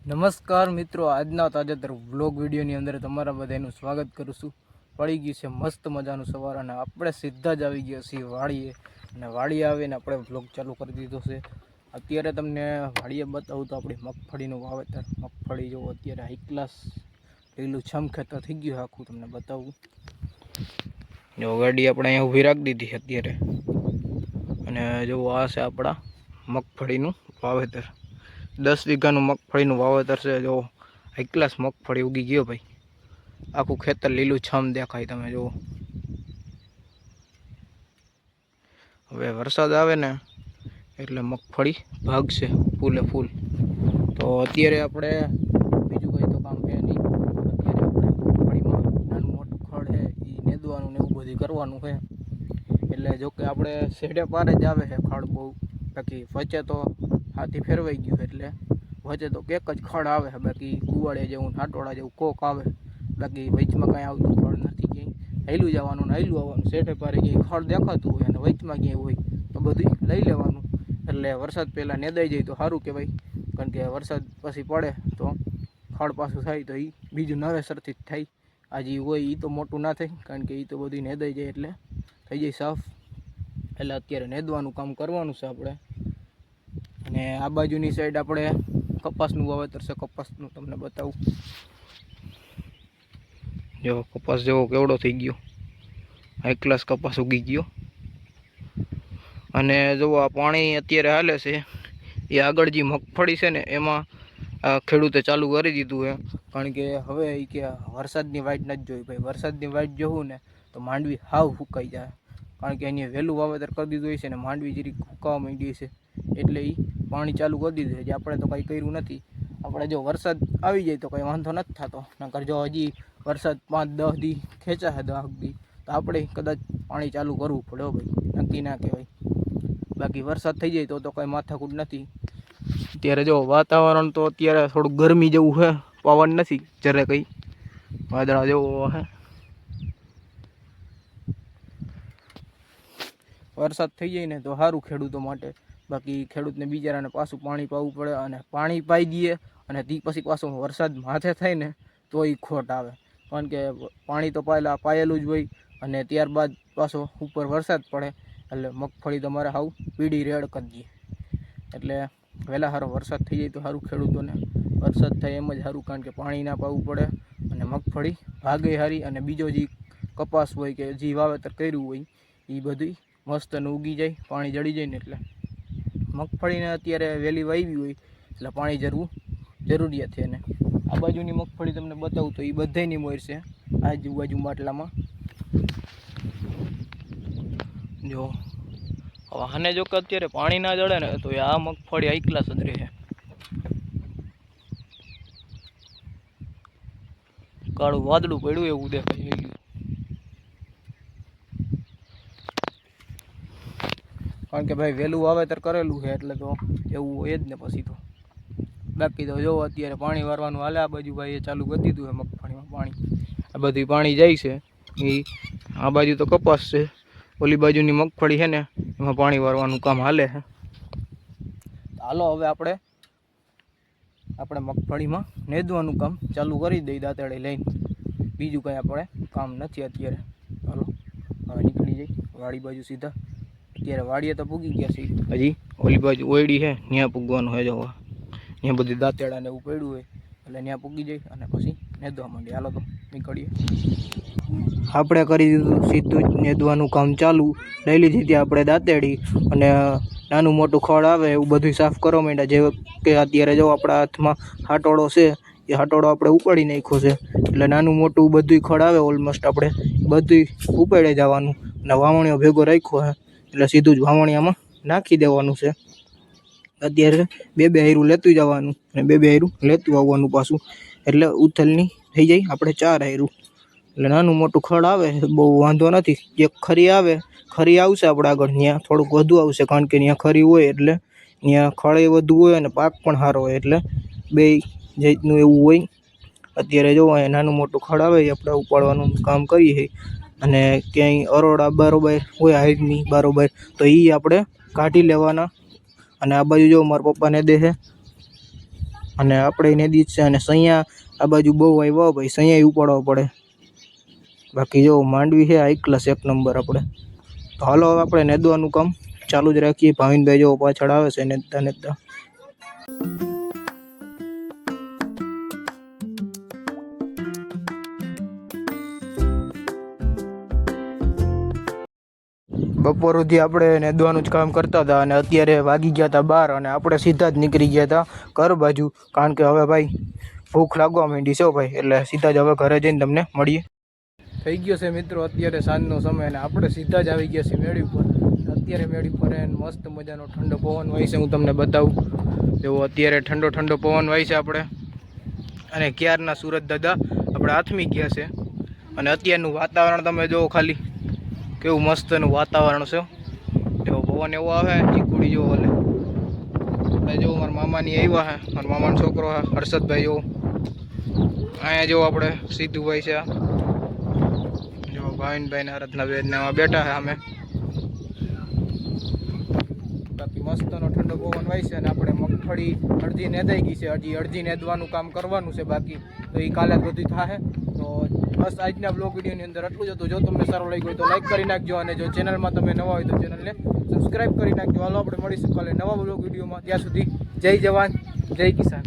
નમસ્કાર મિત્રો, આજના તાજેતર વ્લોગ વિડીયોની અંદર તમારા બધાનું સ્વાગત કરું છું। પડી ગયું છે મસ્ત મજાનું સવાર અને આપણે સીધા જ આવી ગયા છીએ વાડીએ અને વાડીએ આવીને આપણે વ્લોગ ચાલુ કરી દીધો છે। અત્યારે તમને વાડીએ બતાવું તો આપણી મગફળીનું વાવેતર, મગફળી જો અત્યારે હાઈ ક્લાસ લીલું છમ ખેતર થઈ ગયું આખું, તમને બતાવું। જો ગાડી આપણે અહીંયા ઊભી રાખી દીધી અત્યારે અને જો આ છે આપણા મગફળીનું વાવેતર। 10 વીઘાનું મગફળીનું વાવેતર છે। જો હાઈ ક્લાસ મગફળી ઉગી ગયો ભાઈ, આખું ખેતર લીલું છમ દેખાય તમે જુઓ। હવે વરસાદ આવે ને એટલે મગફળી ભાગશે ફૂલે ફૂલ। તો અત્યારે આપણે બીજું કંઈ તો કામ છે નહીં, અત્યારે આપણે મગફળીમાં નાનું મોટું ખડ છે એ નેદવાનું ને એવું બધું કરવાનું છે। એટલે જોકે આપણે શેઢે પારે જ આવે છે ખડ બહુ, બાકી વચ્ચે તો હાથી ફેરવાઈ ગયું એટલે વચ્ચે તો કેક જ ખડ આવે છે, બાકી કુવાડે જેવું હાટોળા જેવું કોક આવે, બાકી વચમાં કાંઈ આવતું ખડ નથી। ક્યાંય હાઈલું જવાનું ને હાઈલું આવવાનું, શેઠે પારે ક્યાંય ખડ દેખાતું હોય અને વચમાં ક્યાંય હોય તો બધું લઈ લેવાનું। એટલે વરસાદ પહેલાં નેદાઈ જાય તો સારું કહેવાય, કારણ કે વરસાદ પછી પડે તો ખડ પાછું થાય તો એ બીજું નવેસરથી જ થાય। આ જે હોય એ તો મોટું ના થાય, કારણ કે એ તો બધું નેદાઈ જાય એટલે થઈ જાય સાફ। એટલે અત્યારે નેદવાનું કામ કરવાનું છે આપણે। અને આ બાજુની સાઈડ આપણે કપાસનું વાવેતર છે, કપાસનું તમને બતાવું। જો કપાસ જેવો કેવડો થઈ ગયો, હાઈ ક્લાસ કપાસ ઉગી ગયો। અને જો આ પાણી અત્યારે હાલે છે એ આગળ જે મગફળી છે ને એમાં ખેડૂતે ચાલુ કરી દીધું છે, કારણ કે હવે એ કે વરસાદની વાઇટ નથી જોઈ ભાઈ। વરસાદની વાઇટ જોવું ને તો માંડવી હાવ ફૂંકાઈ જાય, કારણ કે એને વહેલું વાવેતર કરી દીધું હોય છે ને માંડવી જરીક ફૂંકાવા માંડી છે, એટલે એ પાણી ચાલુ કરી દીધું છે। આપણે તો કંઈ કર્યું નથી, આપણે જો વરસાદ આવી જાય તો કંઈ વાંધો નથી થતો, નકર જો હજી વરસાદ 5-10 દી ખેંચાશે 10 દી તો આપણે કદાચ પાણી ચાલુ કરવું પડે ભાઈ, નક્કી ના કહેવાય। બાકી વરસાદ થઈ જાય તો કંઈ માથાકૂટ નથી। અત્યારે જો વાતાવરણ તો અત્યારે થોડું ગરમી જેવું છે, પવન નથી જ્યારે કંઈ વાદળા જેવો છે। વરસાદ થઈ જાય ને તો સારું ખેડૂતો માટે, બાકી ખેડૂતને બિચારાને પાછું પાણી પાવું પડે, અને પાણી પાઈ દઈએ અને તે પછી પાછું વરસાદ માથે થાય ને તો એ ખોટ આવે, કારણ કે પાણી તો પહેલાં પાયેલું જ હોય અને ત્યારબાદ પાછો ઉપર વરસાદ પડે એટલે મગફળી તમારે હાવ પીળી રેડ કરી દઈએ। એટલે વહેલા સારો વરસાદ થઈ જાય તો સારું ખેડૂતોને, વરસાદ થાય એમ જ સારું, કારણ કે પાણી ના પાવું પડે અને મગફળી ભાગે સારી, અને બીજો જે કપાસ હોય કે જે વાવેતર કર્યું હોય એ બધું મસ્ત ને ઉગી જાય, પાણી જડી જાય ને એટલે મગફળીને અત્યારે વહેલી વાવી હોય એટલે પાણી જરવું જરૂરિયાત છે। અને આ બાજુની મગફળી તમને બતાવું તો એ બધાની મોર છે આજુબાજુ માટલામાં। જો આને જો કે અત્યારે પાણી ના જડે ને તો આ મગફળી હાઈ ક્લાસ જ રહે। કાળું વાદળું પડ્યું એવું દેખાય, કારણ કે ભાઈ વહેલું વાવેતર કરેલું છે એટલે તો એવું હોય જ ને પછી તો। બાકી તો જો અત્યારે પાણી વારવાનું હાલે, આ બાજુ ભાઈ એ ચાલુ કરી દીધું છે મગફળીમાં પાણી, આ બધું પાણી જાય છે એ આ બાજુ તો કપાસ છે, ઓલી બાજુની મગફળી છે ને એમાં પાણી વારવાનું કામ હાલે છે। હાલો હવે આપણે મગફળીમાં નેદવાનું કામ ચાલુ કરી દઈએ દાંતેડે લઈને, બીજું કંઈ આપણે કામ નથી અત્યારે। હાલો હવે નીકળી જઈ વાડી બાજુ સીધા। અત્યારે વાડીએ તો પૂગી ગયા છે, હજી ઓલી બાજુ ઓયડી છે ત્યાં પૂગવાનું છે। જો ત્યાં બધી દાંતેડા ને એવું પડ્યું હોય એટલે ત્યાં પૂગી જાય અને પછી નેદવા માંડીએ। હાલો તો નીકળીએ। આપણે કરી દીધું સીધું જ નેદવાનું કામ ચાલુ, લઈ લીધી હતી આપણે દાંતેડી અને નાનું મોટું ખડ આવે એવું બધું સાફ કરવા માંડ્યા। જે કે અત્યારે જો આપણા હાથમાં હાટોળો છે એ હાટોળો આપણે ઉપાડી નાખ્યો છે, એટલે નાનું મોટું બધું ખડ આવે ઓલમોસ્ટ આપણે બધું ઉપાડી જવાનું, અને વાવણીઓ ભેગો રાખ્યો છે એટલે સીધું જ વાવણીયામાં નાખી દેવાનું છે। અત્યારે 2 હાયરું લેતું જવાનું અને 2 હાયરું લેતું આવવાનું પાછું, એટલે ઉથલની થઈ જાય આપણે 4 હાયરું। એટલે નાનું મોટું ખડ આવે બહુ વાંધો નથી, જે ખરી આવે ખરી આવશે આપણે આગળ ત્યાં થોડુંક વધુ આવશે, કારણ કે ત્યાં ખરી હોય એટલે ત્યાં ખળે વધુ હોય અને પાક પણ સારો હોય, એટલે બે જાતનું એવું હોય। અત્યારે જો અહીંયા નાનું મોટું ખડ આવે એ આપણે ઉપાડવાનું કામ કરીએ છીએ, અને ક્યાંય અરોડા બારોબાર હોય હાઈટની બારોબાર તો એ આપણે કાઢી લેવાના। અને આ બાજુ જો મારા પપ્પાને દે છે અને આપણે નેદી જ છે. અને સૈયા આ બાજુ બહુ આવ્યો ભાઈ, સૈયા ઉપાડવા પડે. બાકી જો માંડવી છે હાઈ ક્લાસ એક નંબર આપણે. તો હાલો હવે આપણે નેદવાનું કામ ચાલુ જ રાખીએ. ભાવિનભાઈ જો પાછળ આવે છે નેદતા નેદતા. બપોર સુધી આપણે નેદવાનું જ કામ કરતા હતા અને અત્યારે વાગી ગયા હતા 12 અને આપણે સીધા જ નીકળી ગયા હતા ઘર બાજુ. કારણ કે હવે ભાઈ ભૂખ લાગવા માંડી છે ભાઈ, એટલે સીધા જ હવે ઘરે જઈને તમને મળીએ. થઈ ગયો છે મિત્રો અત્યારે સાંજનો સમય અને આપણે સીધા જ આવી ગયા છીએ મેળી ઉપર. અત્યારે મેળી ઉપર મસ્ત મજાનો ઠંડો પવન વાય છે, હું તમને બતાવું. એવો અત્યારે ઠંડો ઠંડો પવન વાય છે આપણે. અને ક્યારના સુરત દાદા આપણે આથમી ગયા છે. અને અત્યારનું વાતાવરણ તમે જુઓ ખાલી, કેવું મસ્તનું વાતાવરણ છે. એવો પવન એવો આવે ચીકુડી જેવો. એટલે આપણે જો મારા મામાની આવ્યા છે, મારા મામાનો છોકરો છે હર્ષદભાઈ. જો અહીંયા જો આપણે સીધુભાઈ છે, જો ભાવિનભાઈ ને આરાધના બેન ને બેઠા છે અમે. બાકી મસ્તનો ઠંડો પવન વાય છે. અને આપણે મગફળી અડધી નેદાઈ ગઈ છે, હજી અડધી નેદવાનું કામ કરવાનું છે બાકી. તો એ કાલે બધું થાય. તો બસ આજના બ્લોગ વિડીયોની અંદર આટલું જ હતું. જો તમને સારું લાગ્યું હોય તો લાઈક કરી નાખજો, અને જો ચેનલમાં તમે નવા હોય તો ચેનલને સબસ્ક્રાઈબ કરી નાખજો. હાલો આપણે મળીશું કાલે નવા બ્લોગ વિડીયોમાં. ત્યાં સુધી જય જવાન જય કિસાન.